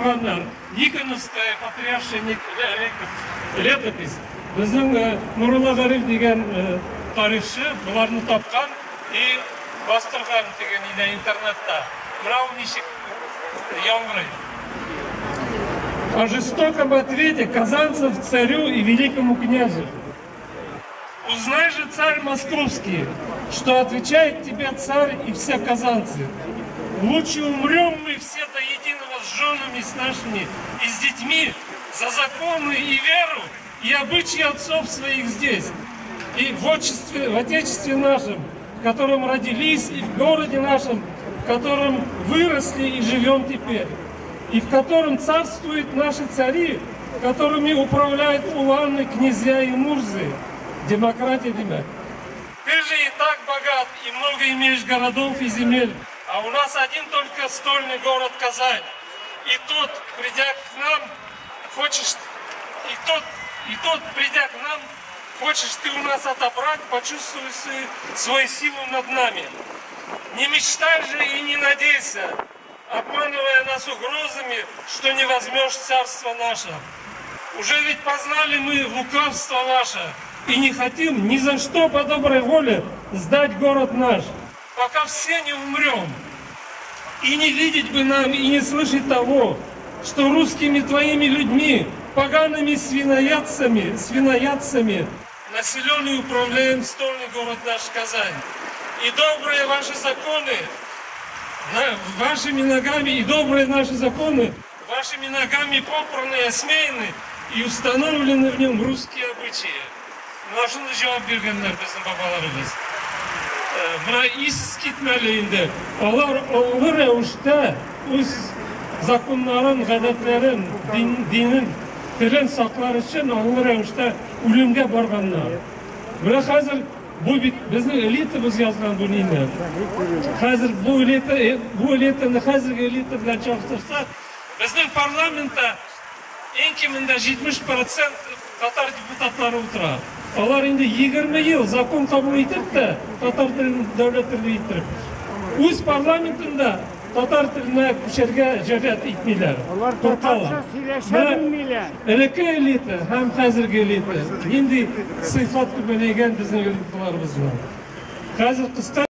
тұрғандар. Никоновская патриаршая летопись. Біздің Нұрулла Гариф деген тарихшы бұларны тапқан и бастырған деген интернетта. Мынау нешік яңғырайды. О жестоком ответе казанцев царю и великому князю. Узнай же, царь московский, что отвечает тебе царь и все казанцы. Лучше умрем мы все до единого с женами, с нашими и с детьми за законы и веру и обычаи отцов своих здесь, и в отечестве нашем, в котором родились, и в городе нашем, в котором выросли и живем теперь, и в котором царствуют наши цари, которыми управляют уланы, князья и мурзы. Демократия, демок. Ты же и так богат, и много имеешь городов и земель, а у нас один только стольный город Казань. И тут, придя к нам, хочешь, придя к нам, хочешь ты у нас отобрать, почувствуй свою силу над нами. Не мечтай же и не надейся, обманывая нас угрозами, что не возьмешь царство наше. Уже ведь познали мы лукавство ваше, и не хотим ни за что по доброй воле сдать город наш, пока все не умрем. И не видеть бы нам, и не слышать того, что русскими твоими людьми, погаными свиноядцами, населенный управляем стольный город наш Казань. И добрые ваши законы, вашими ногами, и добрые наши законы, вашими ногами попраны и осмеяны, и установлены в нем русские обычаи. Нашын жауап бергендер біздің бабаларымыз. Мына ис кетмелі енді. Олар олы рәуіште өз законларын, ғадәтлерін, динін, тілін сақлар үшін олы рәуіште өлімге барғандар. Бірақ қазір біздің элитамыз жазған бұл нені. Қазір бұл элитаны қазіргі элита білән чақтырсақ, біздің парламентта ең кемінде 70% татар депутаттары отырады. Олар енді 20 ел закон қабыл етіп те, татар тілін дәулет тілі еттіріп. Өз парламентында татар тіліне көшерге жәрет етмейлер. Олар татарша сөйлеше білмейлер. Әлеке элита, һәм қазіргі элита. Енді сыйфат күбелеген біздің элиталарымыз бар. Қазір қысқа